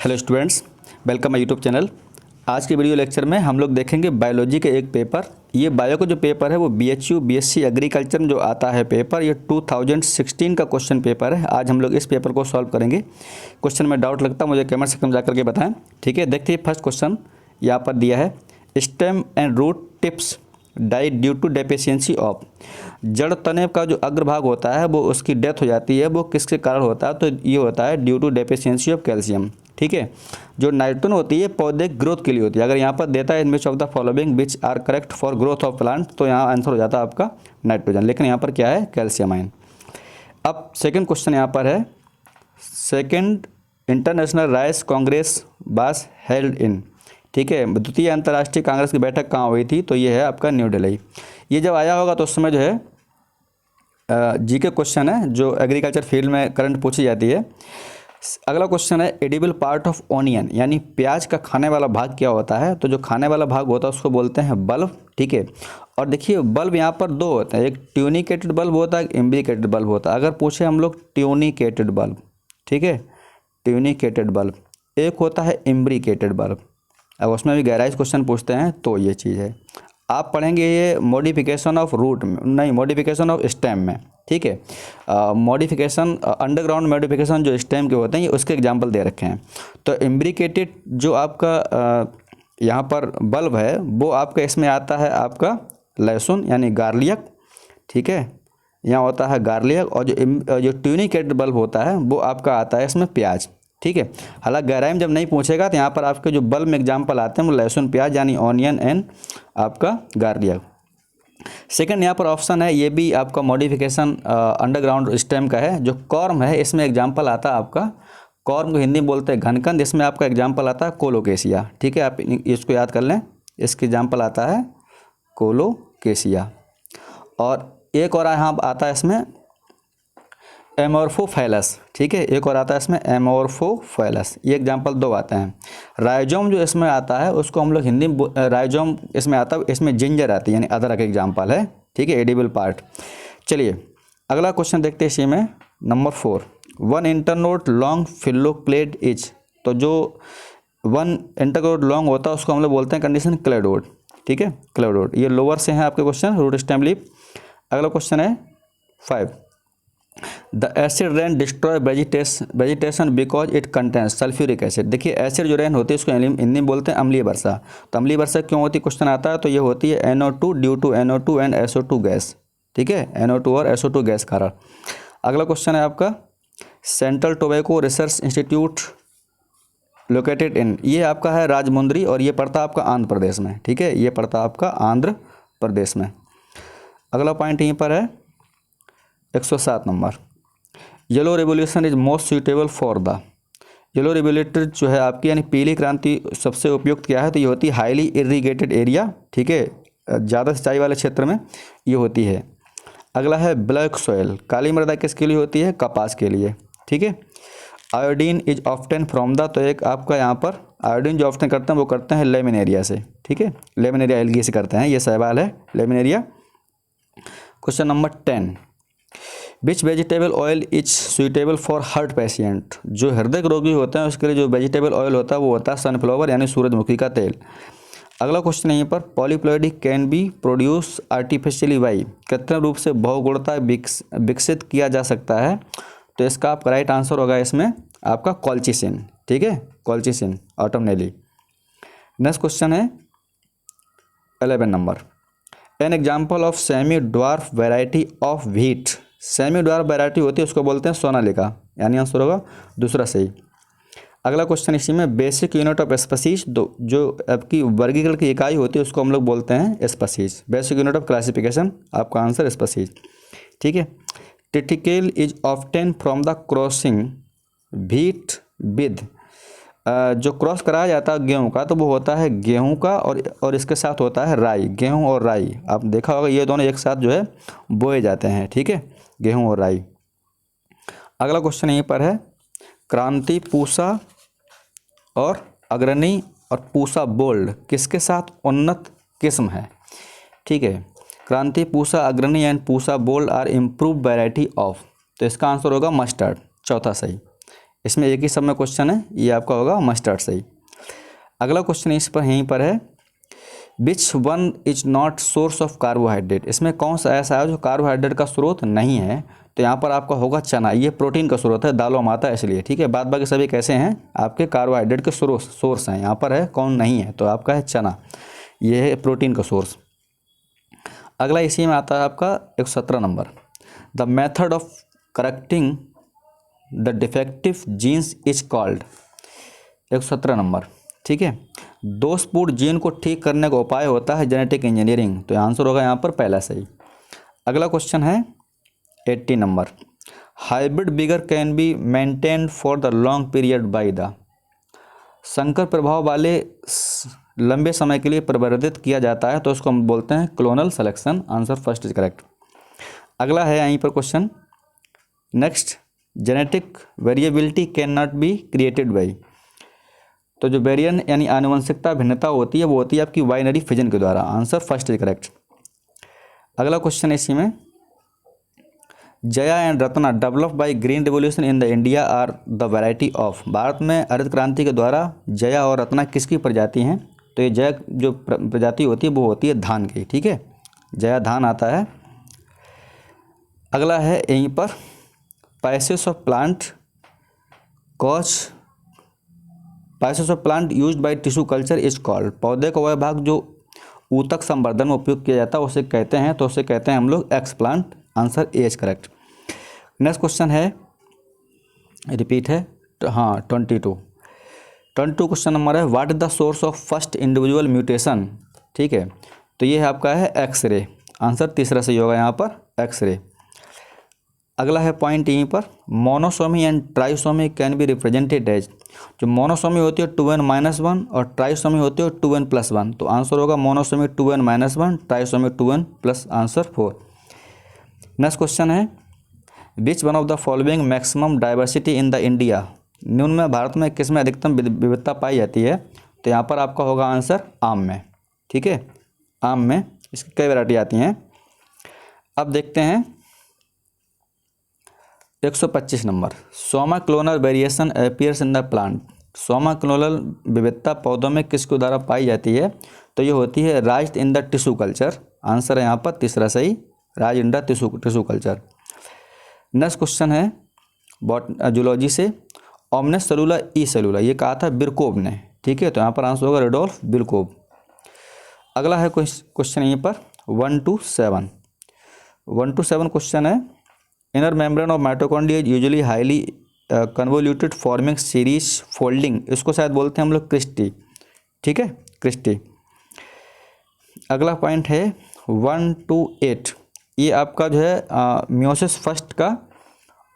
Hello students, welcome my YouTube channel. आज के video lecture में हम लोग देखेंगे बायोलॉजी के एक पेपर। ये बायो का जो पेपर है वो BHU BSc एग्रीकल्चर में जो आता है पेपर, ये 2016 का क्वेश्चन पेपर है। आज हम लोग इस पेपर को सॉल्व करेंगे। क्वेश्चन में डाउट लगता है मुझे कमेंट सेक्शन में जाकर के बताएं। ठीक है, देखते हैं फर्स्ट क्वेश्चन यहाँ पर दिया है, stem and root tips die due to deficiency of. जड़ तने का जो अग्रभाग होता है वो उसकी डेथ हो जाती है, वो किसके कारण होता है? तो ये होता है due to deficiency of calcium. ठीक है, जो नाइट्रोजन होती है पौधे ग्रोथ के लिए होती है। अगर यहाँ पर देता है in which of the following which are correct for growth of plant, तो यहाँ आंसर हो जाता है आपका नाइट्रोजन, लेकिन यहाँ पर क्या है? Calcium ion. अब सेकंड क्वेश्चन यहाँ पर है, second international rice Congress was held in. ठीक है, द्वितीय अंतर्राष्ट्रीय कांग्रेस की बैठक कहाँ हुई थी? तो ये है आपका न्यू दिल्ली। ये जब आया होगा तो उस समय जो है जी के क्वेश्चन है जो एग्रीकल्चर फील्ड में करंट पूछी जाती है। अगला क्वेश्चन है, एडिबल पार्ट ऑफ ऑनियन, यानी प्याज का खाने वाला भाग क्या होता है? तो जो खाने वाला भाग होता है उसको बोलते हैं बल्ब। ठीक है, और देखिए बल्ब यहाँ पर दो होते हैं, एक ट्यूनिकेटेड बल्ब होता है, एक इम्ब्रिकेटेड बल्ब होता है। अगर पूछे हम लोग ट्यूनिकेटेड बल्ब, ठीक है, ट्यूनिकेटेड बल्ब, एक होता है इम्ब्रिकेटेड बल्ब। अब उसमें भी गहराई से क्वेश्चन पूछते हैं तो ये चीज़ है। आप पढ़ेंगे ये मॉडिफिकेशन ऑफ रूट में, नहीं मॉडिफिकेशन ऑफ स्टेम में। ठीक है, मॉडिफिकेशन अंडरग्राउंड मॉडिफिकेशन जो स्टेम के होते हैं ये उसके एग्जांपल दे रखे हैं। तो इम्ब्रिकेटेड जो आपका यहाँ पर बल्ब है वो आपका इसमें आता है आपका लहसुन यानी गार्लिक। ठीक है, यहाँ होता है गार्लिक, और जो ट्यूनिकेटेड बल्ब होता है वो आपका आता है इसमें प्याज। ठीक है, हालांकि गहराई में जब नहीं पूछेगा तो यहाँ पर आपके जो बल्ब में एग्जाम्पल आते हैं वो लहसुन प्याज यानी ऑनियन एंड आपका गार्लिक। सेकंड यहाँ पर ऑप्शन है, ये भी आपका मॉडिफिकेशन अंडरग्राउंड स्टेम का है। जो कॉर्म है इसमें एग्जाम्पल आता है आपका, कॉर्म को हिंदी में बोलते हैं घनकंद, इसमें आपका एग्जाम्पल आता है कोलोकेशिया। ठीक है, आप इसको याद कर लें, इसके एग्जाम्पल आता है कोलोकेशिया। और एक और यहाँ आता है इसमें एमोर्फोफैलस। ठीक है, एक और आता है इसमें एमोर्फोफैलस। ये एग्जाम्पल दो आते हैं। राइजोम जो इसमें आता है उसको हम लोग हिंदी में राइजोम इसमें आता है, इसमें जिंजर आती है यानी अदरक एग्जाम्पल है। ठीक है, एडिबल पार्ट। चलिए अगला क्वेश्चन देखते हैं इसी में, number 4, one internode long phylloclade is. तो जो वन इंटरनोड लॉन्ग होता है उसको हम लोग बोलते हैं कंडीशन क्लेडोड। ठीक है, क्लेडोड। ये लोअर से हैं आपके क्वेश्चन, रूट स्टेम लीफ। अगला क्वेश्चन है 5, the acid rain destroy vegetation because it contains sulphuric acid. देखिए एसिड जो रेन होती है उसको हिंदी में बोलते हैं अम्लीय वर्षा। तो अम्लीय वर्षा क्यों होती है क्वेश्चन आता है, तो ये होती है NO2 due to NO2 and SO2 gas. ठीक है, NO2 और SO2 गैस कारण। अगला क्वेश्चन है आपका, central tobacco research institute located in. ये आपका है राजमुंद्री और ये पड़ता आपका आंध्र प्रदेश में। ठीक है, ये पड़ता आपका आंध्र प्रदेश में। अगला पॉइंट यहीं पर है 107 number, yellow revolution is most suitable for the. Yellow revolution जो है आपकी यानी पीली क्रांति सबसे उपयुक्त क्या है? तो ये होती है हाईली इरीगेटेड एरिया। ठीक है, ज़्यादा सिंचाई वाले क्षेत्र में ये होती है। अगला है ब्लैक सॉइल, काली मृदा किसके लिए होती है? कपास के लिए। ठीक है, iodine is often from the, तो एक आपका यहाँ पर आयोडीन जो ऑफ्टन करते हैं वो करते हैं लेमिनेरिया से। ठीक है, लेमिनेरिया एल्गी से करते हैं, ये सवाल है laminaria. Question number 10, which vegetable oil is suitable for heart patient. जो हृदय रोगी होते हैं उसके लिए जो वेजिटेबल ऑयल होता है वो होता है सनफ्लावर यानी सूरजमुखी का तेल। अगला क्वेश्चन यहीं पर, polyploidy can be produce artificially by. कृत्रिम रूप से बहुगुणता विकसित किया जा सकता है। तो इसका आपका राइट आंसर होगा इसमें आपका कॉल्चिसिन। ठीक है, कॉल्चिसिन ऑटोमनेली। नेक्स्ट क्वेश्चन है 11 number, an example of semi dwarf variety of wheat. Semi dwarf variety होती है उसको बोलते हैं सोनालिका, यानी आंसर होगा दूसरा सही। अगला क्वेश्चन इसी में, बेसिक यूनिट ऑफ स्पीसीज, जो आपकी वर्गीकरण की इकाई होती है उसको हम लोग बोलते हैं species. Basic unit of classification, आपका आंसर स्पीसीज। ठीक है, triticale is often from the crossing wheat with. जो क्रॉस कराया जाता है गेहूँ का तो वो होता है गेहूँ का और इसके साथ होता है राई। गेहूँ और राई आप देखा होगा ये दोनों एक साथ जो है बोए जाते हैं। ठीक है, गेहूँ और राई। अगला क्वेश्चन यहीं पर है, क्रांति पूसा और अग्रणी और पूसा बोल्ड किसके साथ उन्नत किस्म है? ठीक है, Kranti Pusa Agrani and Pusa bold are improve variety of. तो इसका आंसर होगा मस्टर्ड, चौथा सही। इसमें एक ही सब में क्वेश्चन है, ये आपका होगा मस्टर्ड सही। अगला क्वेश्चन इस पर यहीं पर है, which one is not source of carbohydrate, इसमें कौन सा ऐसा है जो कार्बोहाइड्रेट का स्रोत नहीं है, तो यहाँ पर आपका होगा चना, ये प्रोटीन का स्रोत है, दालों में आता है इसलिए, ठीक है। बाद बाकी सभी कैसे हैं आपके कार्बोहाइड्रेट के सोर्स हैं, यहाँ पर है कौन नहीं है, तो आपका है चना, ये है प्रोटीन का सोर्स। अगला इसी में आता है आपका 117 number, the method of correcting the defective genes is called, 117 number, ठीक है। दोषपूर्ण जीन को ठीक करने का उपाय होता है जेनेटिक इंजीनियरिंग, तो आंसर होगा यहाँ पर पहला सही। अगला क्वेश्चन है 80 number, hybrid bigger can be maintain for the long period by the, संकर प्रभाव वाले लंबे समय के लिए प्रवर्धित किया जाता है, तो उसको हम बोलते हैं clonal selection, answer first is correct. अगला है यहीं पर question next, genetic variability can not be created by, तो जो वेरिएंट यानी आनुवंशिकता भिन्नता होती है वो होती है आपकी बाइनरी फिजन के द्वारा, आंसर फर्स्ट इज करेक्ट। अगला क्वेश्चन इसी में, Jaya and Ratna develop by green revolution in the India are the variety of, Bharat में हरित क्रांति के द्वारा जया और रत्ना किसकी प्रजाति हैं, तो ये जया जो प्रजाति होती है वो होती है धान की, ठीक है, जया धान आता है। अगला है यहीं पर, pieces of plant used by tissue culture is called, पौधे का वह भाग जो ऊतक संवर्धन में उपयोग किया जाता है उसे कहते हैं, तो उसे कहते हैं हम लोग x plant, answer A is correct. Next question है, रिपीट है, हाँ 22 क्वेश्चन नंबर है, what is the source of first individual mutation, ठीक है, तो ये है आपका है एक्सरे, आंसर तीसरा सही होगा यहाँ पर एक्सरे। अगला है पॉइंट यहीं पर, monosomy and trisomy can be represented as, जो मोनोसोमी होती है 2n-1 और ट्राइसोमी होती है 2n+1, तो आंसर होगा monosomy 2n-1, trisomy 2n+, answer 4। Next question है, which one of the following maximum diversity in the India, निम्न में भारत में किस में अधिकतम विविधता पाई जाती है, तो यहाँ पर आपका होगा आंसर आम में, ठीक है, आम में इसकी कई वैरायटी आती हैं। अब देखते हैं 125 number, Soma clonal variation appears in the plant, Soma clonal विविधता पौधों में किसके द्वारा पाई जाती है, तो ये होती है rise in the tissue culture, answer है यहाँ पर तीसरा सही, rise in the tissue culture. Next question है जूलॉजी से, ओमनेस सेलुला ई सेलुला, ये कहा था बिरकोव ने, ठीक है, तो यहाँ पर आंसर होगा रुडोल्फ बिरकोव। अगला है क्वेश्चन यहीं पर 1 to 7 क्वेश्चन है, inner membrane of mitochondria is usually highly convoluted forming series folding, इसको शायद बोलते हैं हम लोग क्रिस्टी, ठीक है, क्रिस्टी। अगला पॉइंट है 1 to 8, ये आपका जो है मियोसिस फर्स्ट का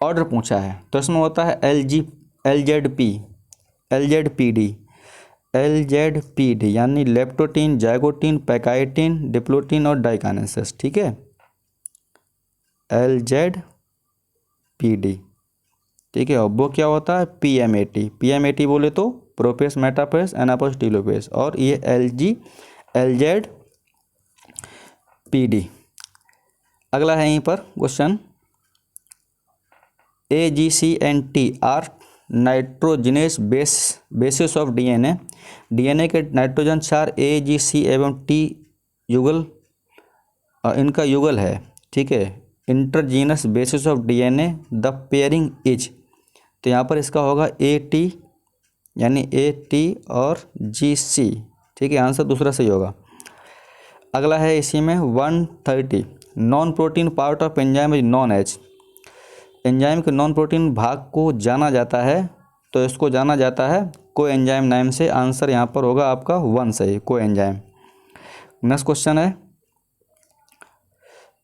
ऑर्डर पूछा है, तो इसमें होता है LZPD यानी लेप्टोटीन, जाइगोटीन, पैकाइटिन, डिप्लोटीन और डाइकाइनेसिस, ठीक है, LZPD, ठीक है, और वो क्या होता है PMAT बोले तो प्रोपेस, मेटापेस, एनापेस, टीलोपेस, और ये LZPD। अगला है यहीं पर question, AGC&T are nitrogenous bases of DNA के नाइट्रोजन 4 AGC एवं T युगल, इनका युगल है, ठीक है, intergenus basis of DNA, the pairing is, तो यहाँ पर इसका होगा AT यानी AT और GC, ठीक है, आंसर दूसरा सही होगा। अगला है इसी में 130, non protein part of enzyme is known as, enzyme के नॉन प्रोटीन भाग को जाना जाता है, तो इसको जाना जाता है को एंजाइम नाम से, आंसर यहाँ पर होगा आपका 1 सही, को एंजाइम। नेक्स्ट क्वेश्चन है,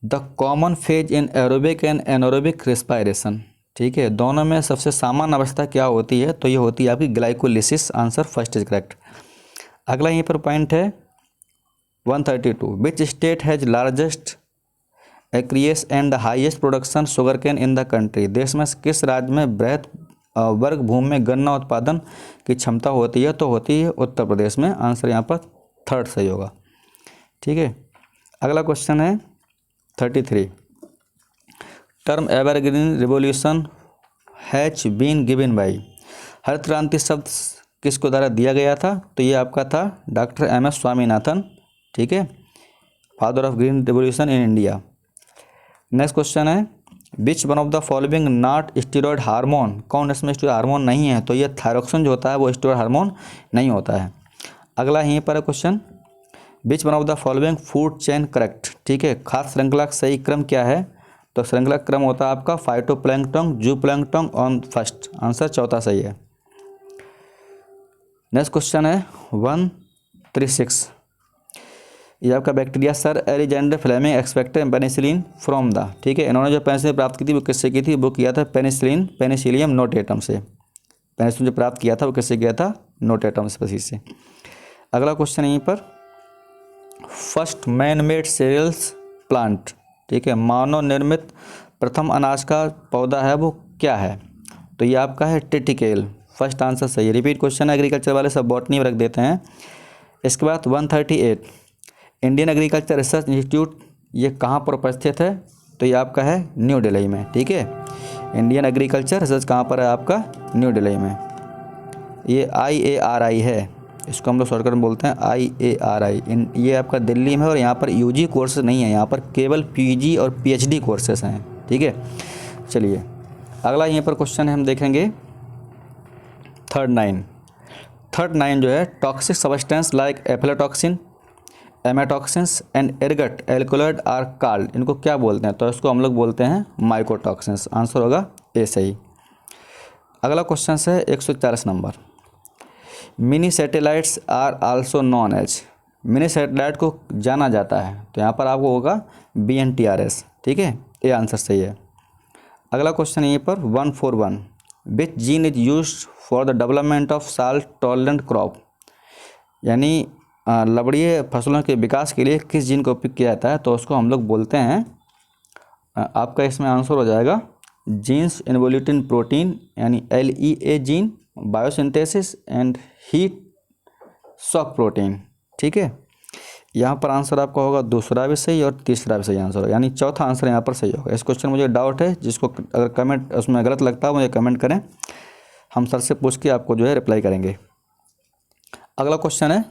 the common phase in aerobic and anaerobic respiration, ठीक है, दोनों में सबसे सामान्य अवस्था क्या होती है, तो ये होती है आपकी glycolysis, answer first is correct. अगला यहीं पर पॉइंट है 132, which state has largest acreage and the highest production sugar cane in the country, देश में किस राज्य में बृहद वर्ग भूमि में गन्ना उत्पादन की क्षमता होती है, तो होती है उत्तर प्रदेश में, आंसर यहाँ पर थर्ड सही होगा, ठीक है। अगला क्वेश्चन है 33, term evergreen revolution has been given by, हरित क्रांति शब्द किसको द्वारा दिया गया था? तो ये आपका था डॉक्टर एम.एस. स्वामीनाथन, ठीक है, father of green revolution in India. Next question है which one of the following not steroid hormone, कौन इसमें स्टेरॉयड हार्मोन नहीं है? तो ये थायरोक्सिन जो होता है वो स्टेरॉयड हार्मोन नहीं होता है। अगला यहीं पर है question which one of the following food chain correct, ठीक है, खाद्य श्रृंखला का सही क्रम क्या है? तो श्रृंखला क्रम होता है आपका phytoplankton, zooplankton on first, answer चौथा सही है। नेक्स्ट क्वेश्चन है 136, ये आपका bacteria sir Alexander Fleming expected penicillin from the, ठीक है, इन्होंने जो पेनिसिलिन प्राप्त की थी वो किससे की थी? वो किया था पेनिसिलिन पेनिसिलियम नोटेटम से। पेनिसिलिन जो प्राप्त किया था वो किससे किया था? नोटेटम स्पीशीज से। अगला क्वेश्चन यहीं पर first man made cereals plant, ठीक है, मानव निर्मित प्रथम अनाज का पौधा है वो क्या है? तो ये आपका है टिटिकेल, फर्स्ट आंसर सही है। रिपीट क्वेश्चन एग्रीकल्चर वाले सब बॉटनी में रख देते हैं। इसके बाद 138 इंडियन एग्रीकल्चर रिसर्च इंस्टीट्यूट ये कहाँ पर उपस्थित है? तो ये आपका है न्यू दिल्ली में, ठीक है, इंडियन एग्रीकल्चर रिसर्च कहाँ पर है आपका? न्यू दिल्ली में। ये IARI है, इसको हम लोग शॉर्टकट में बोलते हैं IARI। ये आपका दिल्ली में है और यहाँ पर UG कोर्सेज नहीं है, यहाँ पर केवल PG और PhD कोर्सेज हैं, ठीक है। चलिए अगला यहीं पर क्वेश्चन है, हम देखेंगे 39 जो है toxic substance like aflatoxin amatoxins and ergot alkaloid are called, इनको क्या बोलते हैं? तो इसको हम लोग बोलते हैं माइकोटॉक्सिन्स, आंसर होगा ए सही। अगला क्वेश्चन है 140 number mini satellites are also known as, mini satellite को जाना जाता है, तो यहाँ पर आपको होगा BNTRS, ठीक है, ये आंसर सही है। अगला क्वेश्चन यहीं पर 141 which gene is used for the development of salt tolerant crop, यानी लवणीय फसलों के विकास के लिए किस जीन का उपयोग किया जाता है? तो उसको हम लोग बोलते हैं आपका इसमें आंसर हो जाएगा जीन्स इन्वोल्यूटिन प्रोटीन, यानी LEA gene, biosynthesis and heat shock protein, ठीक है। यहाँ पर आंसर आपका होगा दूसरा भी सही और तीसरा भी सही आंसर होगा, यानी चौथा आंसर यहाँ पर सही होगा। इस क्वेश्चन में मुझे डाउट है, जिसको अगर कमेंट उसमें गलत लगता है मुझे कमेंट करें, हम सर से पूछ के आपको जो है रिप्लाई करेंगे। अगला क्वेश्चन है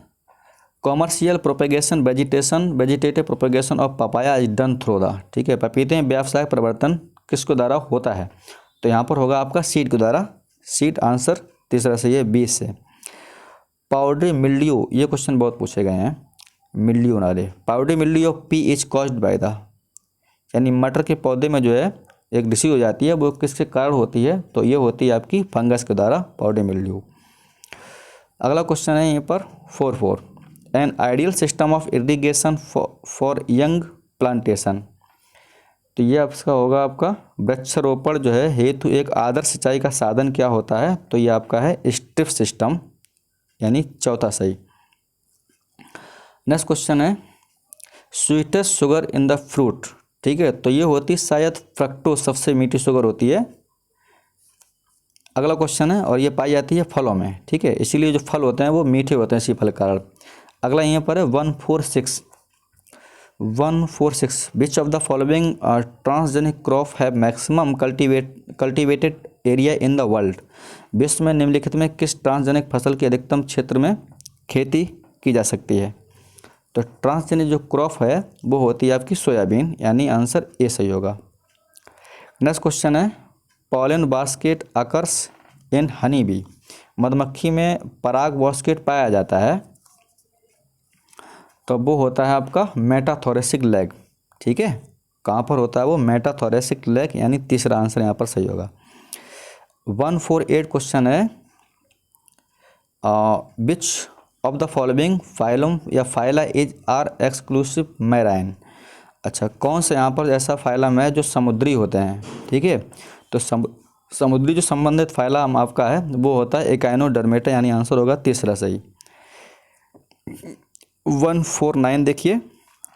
commercial propagation vegetative propagation of papaya is done through the, ठीक है, पपीते में व्यावसायिक परिवर्तन किसके द्वारा होता है? तो यहाँ पर होगा आपका सीड के द्वारा, सीड आंसर तीसरा सही है 20 से। पाउडरी मिल्ड्यू, ये क्वेश्चन बहुत पूछे गए हैं, मिल्ड्यू नारे powdery mildew of P is caused by the, यानी मटर के पौधे में जो है एक डिसीज हो जाती है, वो किसके कारण होती है? तो ये होती है आपकी फंगस के द्वारा, पाउडरी मिल्ड्यू। अगला क्वेश्चन है यहाँ पर 44 an ideal system of irrigation for young plantation, तो ये आपका होगा आपका वृक्षारोपण जो है हेतु एक आदर्श सिंचाई का साधन क्या होता है? तो ये आपका है स्ट्रिप सिस्टम, यानी चौथा सही। नेक्स्ट क्वेश्चन है sweetest sugar in the fruit, ठीक है, तो ये होती शायद फ्रक्टोज, सबसे मीठी शुगर होती है। अगला क्वेश्चन है और ये पाई जाती है फलों में, ठीक है, इसीलिए जो फल होते हैं वो मीठे होते हैं इसी फल के कारण। अगला यहाँ पर है 146 विच of the following transgenic crop have maximum cultivated area in the world, विश्व में निम्नलिखित में किस ट्रांसजेनिक फसल के अधिकतम क्षेत्र में खेती की जा सकती है? तो ट्रांसजेनिक जो क्रॉप है वो होती है आपकी सोयाबीन, यानी आंसर ए सही होगा। नेक्स्ट क्वेश्चन है pollen basket occurs in honey bee, मधुमक्खी में पराग बास्केट पाया जाता है, तो वो होता है आपका मेटाथोरेसिक लेग, ठीक है, कहाँ पर होता है वो? मेटाथोरेसिक लेग, यानी तीसरा आंसर यहाँ पर सही होगा। 148 क्वेश्चन है which of the following phylum या phyla is are exclusive marine, अच्छा कौन सा यहाँ पर ऐसा फाइलम है जो समुद्री होते हैं, ठीक है, तो समुद्री जो संबंधित फाइलम आपका है वो होता है एकाइनोडर्मेटा, यानी आंसर होगा तीसरा सही। 149 देखिए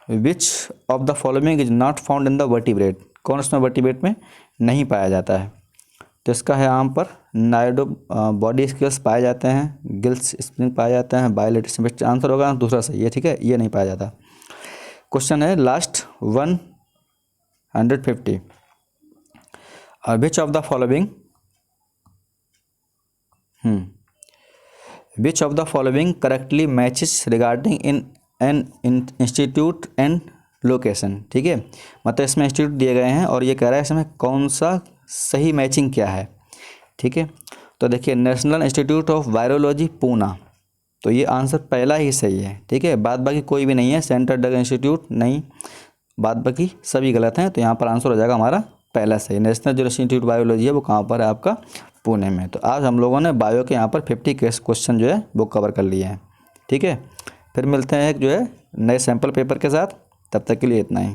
विच of the following is not found in the vertebrate, कौन उसमें वर्टिब्रेट में नहीं पाया जाता है? तो इसका है यहाँ पर नाइडो बॉडी स्केल्स पाए जाते हैं, गिल्स स्प्रिंग पाए जाते हैं, बायोलेटिस, आंसर होगा दूसरा सही है, ठीक है, ये नहीं पाया जाता। क्वेश्चन है last 150 which of the following which of the following correctly matches regarding in an institute and location, ठीक है, मतलब इसमें इंस्टीट्यूट दिए गए हैं और ये कह रहा है इसमें कौन सा सही मैचिंग क्या है, ठीक है। तो देखिए national institute of virology Poona, तो ये आंसर पहला ही सही है, ठीक है। बाद बाकी कोई भी नहीं है, सेंट्रल ड्रग इंस्टीट्यूट नहीं, बाद बाकी सभी गलत हैं। तो यहाँ पर आंसर हो जाएगा हमारा पहला सही। नेशनल जो इंस्टीट्यूट बायोलॉजी है वो कहाँ पर है आपका, पुणे में। तो आज हम लोगों ने बायो के यहाँ पर 50 क्वेश्चन जो है वो कवर कर लिए हैं, ठीक है। फिर मिलते हैं एक जो है नए सैम्पल पेपर के साथ, तब तक के लिए इतना ही।